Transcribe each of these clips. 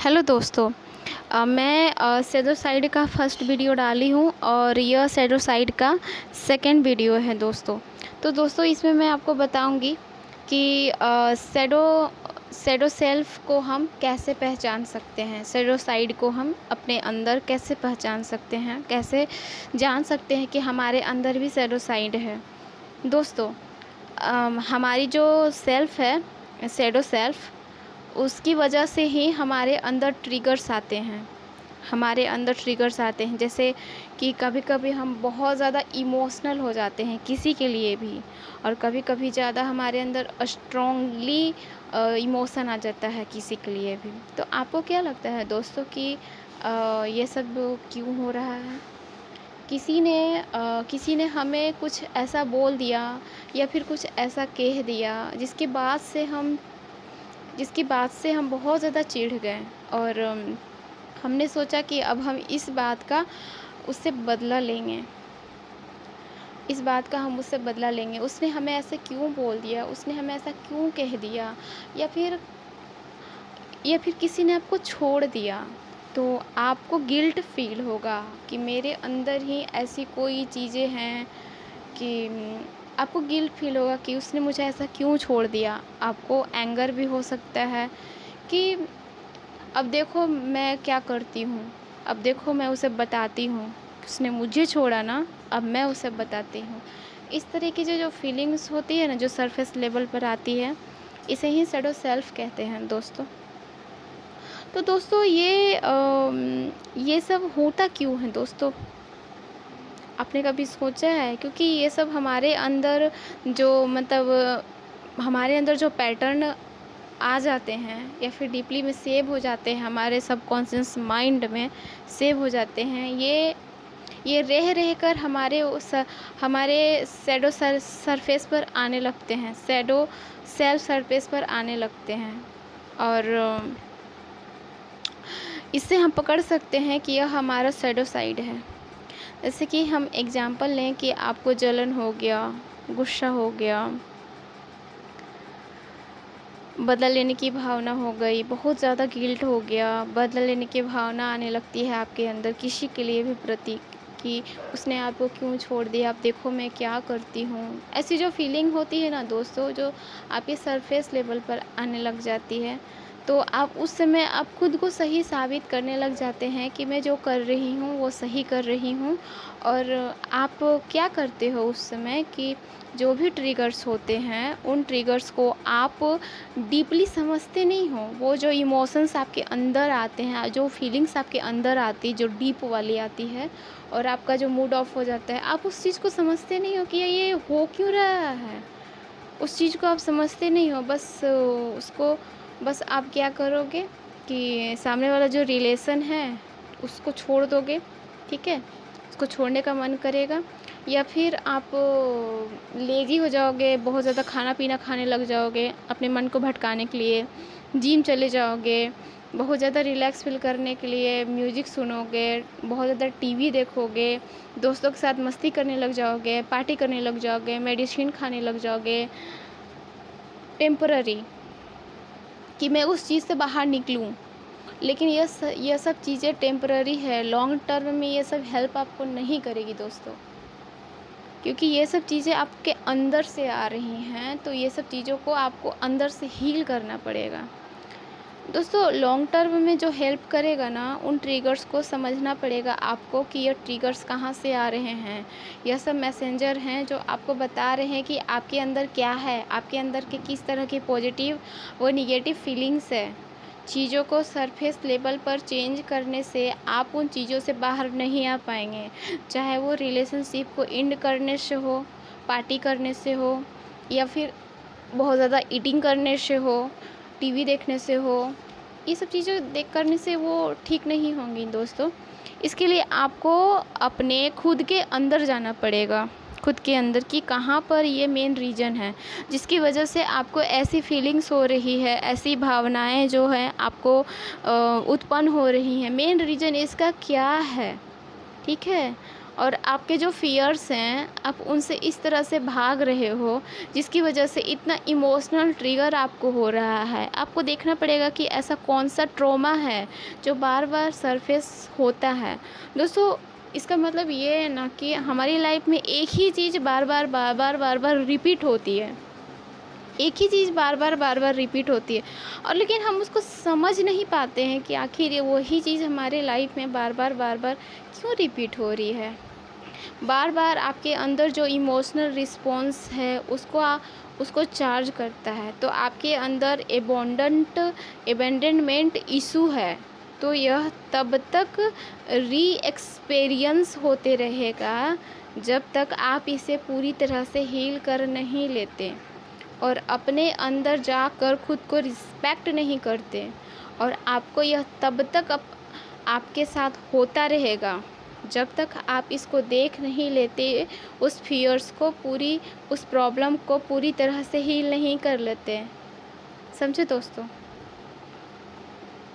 Hello दोस्तों। मैं सैडोसाइड का फर्स्ट वीडियो डाली हूँ और यह सैडोसाइड का सेकंड वीडियो है दोस्तों। तो दोस्तों इसमें मैं आपको बताऊंगी कि सैडो सेल्फ को हम कैसे पहचान सकते हैं, सैडोसाइड को हम अपने अंदर कैसे पहचान सकते हैं, कैसे जान सकते हैं कि हमारे अंदर भी सैडोसाइड है। दोस्तों हमारी जो सेल्फ है, सैडो सेल्फ, उसकी वजह से ही हमारे अंदर ट्रिगर्स आते हैं, जैसे कि कभी कभी हम बहुत ज़्यादा इमोशनल हो जाते हैं किसी के लिए भी, और कभी कभी ज़्यादा हमारे अंदर स्ट्रॉन्गली इमोशन आ जाता है किसी के लिए भी। तो आपको क्या लगता है दोस्तों कि ये सब क्यों हो रहा है? किसी ने हमें कुछ ऐसा बोल दिया या फिर कुछ ऐसा कह दिया जिसकी बात से हम बहुत ज़्यादा चिढ़ गए, और हमने सोचा कि अब हम इस बात का उससे बदला लेंगे, उसने हमें ऐसे क्यों बोल दिया, उसने हमें ऐसा क्यों कह दिया, या फिर किसी ने आपको छोड़ दिया, तो आपको गिल्ट फील होगा कि मेरे अंदर ही ऐसी कोई चीज़ें हैं कि आपको गिल्ट फील होगा कि उसने मुझे ऐसा क्यों छोड़ दिया। आपको एंगर भी हो सकता है कि अब देखो मैं क्या करती हूँ, अब देखो मैं उसे बताती हूँ, उसने मुझे छोड़ा ना, अब मैं उसे बताती हूँ। इस तरह की जो फीलिंग्स होती है ना, जो सरफेस लेवल पर आती है, इसे ही सैडो सेल्फ कहते हैं दोस्तों। तो दोस्तों ये सब होता क्यों है दोस्तों? आपने कभी सोचा है? क्योंकि ये सब हमारे अंदर हमारे अंदर जो पैटर्न आ जाते हैं या फिर डीपली में सेव हो जाते हैं, हमारे सबकॉन्शियस माइंड में सेव हो जाते हैं, ये रह कर हमारे सैडो सरफेस पर आने लगते हैं, सैडो सेल्फ सरफेस पर आने लगते हैं। और इससे हम पकड़ सकते हैं कि यह हमारा सैडो साइड है। जैसे कि हम एग्जांपल लें कि आपको जलन हो गया, गुस्सा हो गया, बदला लेने की भावना हो गई, बहुत ज़्यादा गिल्ट हो गया, बदला लेने की भावना आने लगती है आपके अंदर किसी के लिए भी प्रति, कि उसने आपको क्यों छोड़ दिया, अब देखो मैं क्या करती हूँ। ऐसी जो फीलिंग होती है ना दोस्तों, जो आपके सरफेस लेवल पर आने लग जाती है, तो आप उस समय आप खुद को सही साबित करने लग जाते हैं कि मैं जो कर रही हूँ वो सही कर रही हूँ। और आप क्या करते हो उस समय कि जो भी ट्रिगर्स होते हैं, उन ट्रिगर्स को आप डीपली समझते नहीं हो। वो जो इमोशंस आपके अंदर आते हैं, जो फीलिंग्स आपके अंदर आती, जो डीप वाली आती है, और आपका जो मूड ऑफ हो जाता है, आप उस चीज़ को समझते नहीं हो कि ये हो क्यों रहा है। उस चीज़ को आप समझते नहीं हो, बस आप क्या करोगे कि सामने वाला जो रिलेशन है उसको छोड़ दोगे, ठीक है, उसको छोड़ने का मन करेगा, या फिर आप लेज़ी हो जाओगे, बहुत ज़्यादा खाना पीना खाने लग जाओगे अपने मन को भटकाने के लिए, जिम चले जाओगे बहुत ज़्यादा रिलैक्स फील करने के लिए, म्यूज़िक सुनोगे, बहुत ज़्यादा टीवी देखोगे, दोस्तों के साथ मस्ती करने लग जाओगे, पार्टी करने लग जाओगे, मेडिसिन खाने लग जाओगे, टेम्पररी, कि मैं उस चीज़ से बाहर निकलूं। लेकिन यह सब चीज़ें टेम्पररी है, लॉन्ग टर्म में ये सब हेल्प आपको नहीं करेगी दोस्तों, क्योंकि ये सब चीज़ें आपके अंदर से आ रही हैं। तो ये सब चीज़ों को आपको अंदर से हील करना पड़ेगा दोस्तों। लॉन्ग टर्म में जो हेल्प करेगा ना, उन ट्रिगर्स को समझना पड़ेगा आपको कि ये ट्रिगर्स कहाँ से आ रहे हैं। यह सब मैसेंजर हैं जो आपको बता रहे हैं कि आपके अंदर क्या है, आपके अंदर के किस तरह की पॉजिटिव व निगेटिव फीलिंग्स है। चीज़ों को सरफेस लेवल पर चेंज करने से आप उन चीज़ों से बाहर नहीं आ पाएंगे, चाहे वो रिलेशनशिप को एंड करने से हो, पार्टी करने से हो, या फिर बहुत ज़्यादा ईटिंग करने से हो, टीवी देखने से हो। ये सब चीज़ें करने से वो ठीक नहीं होंगी दोस्तों। इसके लिए आपको अपने खुद के अंदर जाना पड़ेगा, खुद के अंदर कि कहाँ पर ये मेन रीज़न है जिसकी वजह से आपको ऐसी फीलिंग्स हो रही है, ऐसी भावनाएं जो हैं आपको उत्पन्न हो रही हैं। मेन रीज़न इसका क्या है, ठीक है। और आपके जो फ़ियर्स हैं, आप उनसे इस तरह से भाग रहे हो, जिसकी वजह से इतना इमोशनल ट्रिगर आपको हो रहा है। आपको देखना पड़ेगा कि ऐसा कौन-सा ट्रॉमा है, जो बार-बार सरफ़ेस होता है। दोस्तों, इसका मतलब ये है ना कि हमारी लाइफ़ में एक ही चीज़ बार-बार, बार-बार, बार-बार रिपीट होती है। एक ही चीज़ बार-बार, बार-बार रिपीट होती है और लेकिन हम उसको समझ नहीं पाते हैं कि आखिर ये वही चीज़ हमारे लाइफ़ में बार-बार, बार-बार क्यों रिपीट हो रही है। बार-बार आपके अंदर जो इमोशनल रिस्पॉन्स है उसको चार्ज करता है, तो आपके अंदर अबैंडनमेंट इशू है, तो यह तब तक री-एक्सपीरियंस होते रहेगा जब तक आप इसे पूरी तरह से हील कर नहीं लेते और अपने अंदर जाकर खुद को रिस्पेक्ट नहीं करते। और आपको यह तब तक आपके साथ होता रहेगा जब तक आप इसको देख नहीं लेते, उस फियर्स को उस प्रॉब्लम को पूरी तरह से हील नहीं कर लेते। समझे दोस्तों?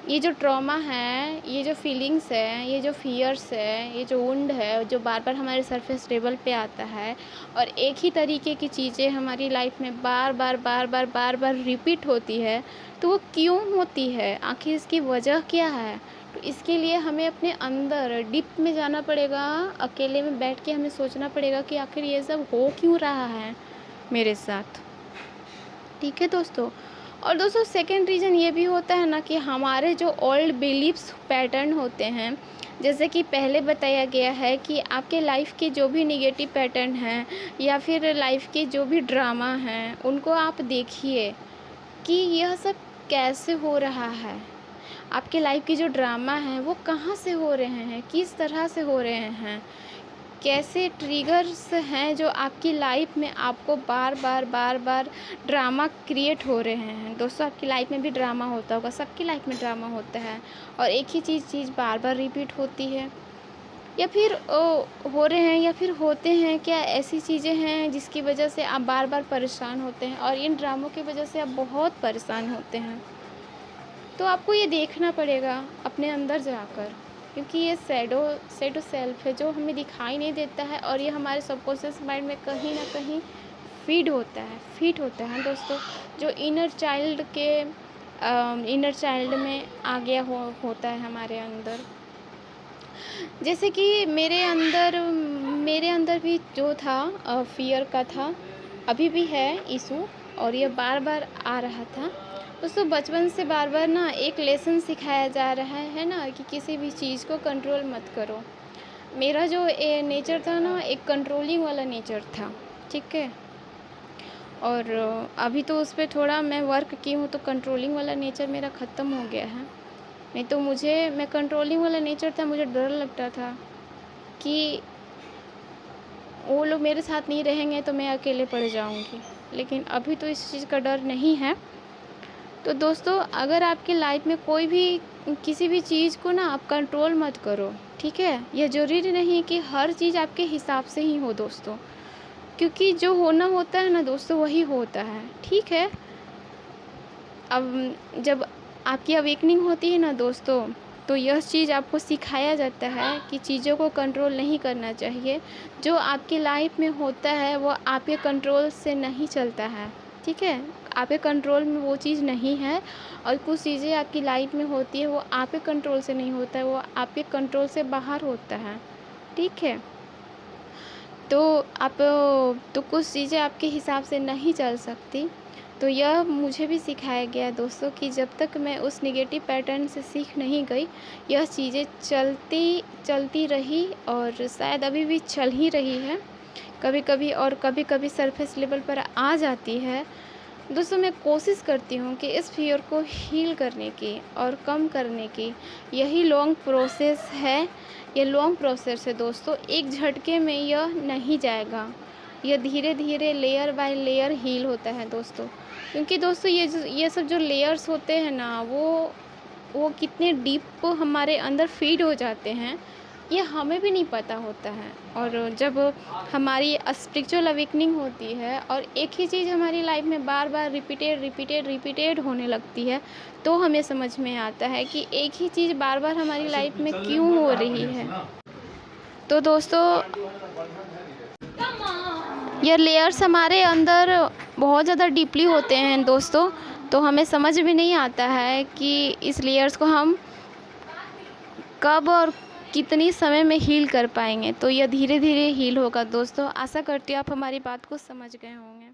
ये जो ट्रॉमा है, ये जो फीलिंग्स है, ये जो फियर्स है, ये जो वुंड है, जो बार-बार हमारे सरफेस लेवल पे आता है और एक ही तरीके की चीज़ें हमारी लाइफ में बार-बार, बार-बार, बार-बार रिपीट होती है, तो वो क्यों होती है? आखिर इसकी वजह क्या है? तो इसके लिए हमें अपने अंदर डीप में जाना पड़ेगा, अकेले में बैठ के हमें सोचना पड़ेगा कि आखिर ये सब हो क्यों रहा है मेरे साथ। ठीक है दोस्तों? और दोस्तों, सेकंड रीज़न ये भी होता है ना कि हमारे जो ओल्ड बिलीफ्स पैटर्न होते हैं, जैसे कि पहले बताया गया है कि आपके लाइफ के जो भी नेगेटिव पैटर्न हैं या फिर लाइफ के जो भी ड्रामा हैं, उनको आप देखिए कि यह सब कैसे हो रहा है। आपके लाइफ के जो ड्रामा हैं वो कहाँ से हो रहे हैं, किस तरह से हो रहे हैं, कैसे ट्रिगर्स हैं जो आपकी लाइफ में आपको बार-बार ड्रामा क्रिएट हो रहे हैं। दोस्तों, आपकी लाइफ में भी ड्रामा होता होगा, सबकी लाइफ में ड्रामा होता है और एक ही चीज़ बार-बार रिपीट होती है या फिर हो रहे हैं या फिर होते हैं। क्या ऐसी चीज़ें हैं जिसकी वजह से आप बार-बार परेशान होते हैं और इन ड्रामों की वजह से आप बहुत परेशान होते हैं? तो आपको ये देखना पड़ेगा अपने अंदर जाकर, क्योंकि ये शैडो सेल्फ है जो हमें दिखाई नहीं देता है और ये हमारे सबकॉन्शियस माइंड में कहीं ना कहीं फिट होता है दोस्तों, जो इनर चाइल्ड में आ गया होता है हमारे अंदर। जैसे कि मेरे अंदर भी जो था फियर का था, अभी भी है इशू और ये बार बार आ रहा था दोस्तों। बचपन से बार बार ना एक लेसन सिखाया जा रहा है ना कि किसी भी चीज़ को कंट्रोल मत करो। मेरा जो नेचर था ना, एक कंट्रोलिंग वाला नेचर था, ठीक है। और अभी तो उस पर थोड़ा मैं वर्क की हूँ, तो कंट्रोलिंग वाला नेचर मेरा ख़त्म हो गया है। नहीं तो मैं कंट्रोलिंग वाला नेचर था, मुझे डर लगता था कि वो लोग मेरे साथ नहीं रहेंगे तो मैं अकेले पड़ जाऊंगी। लेकिन अभी तो इस चीज़ का डर नहीं है। तो दोस्तों, अगर आपकी लाइफ में कोई भी किसी भी चीज़ को ना आप कंट्रोल मत करो, ठीक है। यह ज़रूरी नहीं कि हर चीज़ आपके हिसाब से ही हो दोस्तों, क्योंकि जो होना होता है ना दोस्तों वही होता है, ठीक है। अब जब आपकी अवेकनिंग होती है ना दोस्तों, तो यह चीज़ आपको सिखाया जाता है कि चीज़ों को कंट्रोल नहीं करना चाहिए। जो आपकी लाइफ में होता है वो आपके कंट्रोल से नहीं चलता है, ठीक है। आपके कंट्रोल में वो चीज़ नहीं है और कुछ चीज़ें आपकी लाइफ में होती है वो आपके कंट्रोल से नहीं होता है, वो आपके कंट्रोल से बाहर होता है, ठीक है। तो कुछ चीज़ें आपके हिसाब से नहीं चल सकती। तो यह मुझे भी सिखाया गया दोस्तों कि जब तक मैं उस नेगेटिव पैटर्न से सीख नहीं गई, यह चीज़ें चलती रही और शायद अभी भी चल ही रही है कभी कभी, और कभी कभी सरफेस लेवल पर आ जाती है। दोस्तों, मैं कोशिश करती हूँ कि इस फियर को हील करने की और कम करने की। यही लॉन्ग प्रोसेस है, ये लॉन्ग प्रोसेस है दोस्तों। एक झटके में यह नहीं जाएगा, यह धीरे धीरे लेयर बाय लेयर हील होता है दोस्तों। क्योंकि दोस्तों ये सब जो लेयर्स होते हैं ना, वो कितने डीप हमारे अंदर फीड हो जाते हैं, ये हमें भी नहीं पता होता है। और जब हमारी स्पिरिचुअल अवेकनिंग होती है और एक ही चीज़ हमारी लाइफ में बार बार रिपीटेड होने लगती है, तो हमें समझ में आता है कि एक ही चीज़ बार बार हमारी लाइफ में क्यों हो रही है। तो दोस्तों ये लेयर्स हमारे अंदर बहुत ज़्यादा डीपली होते हैं दोस्तों, तो हमें समझ भी नहीं आता है कि इस लेयर्स को हम कब और कितनी समय में हील कर पाएंगे। तो यह धीरे धीरे हील होगा दोस्तों। आशा करती हूँ आप हमारी बात को समझ गए होंगे।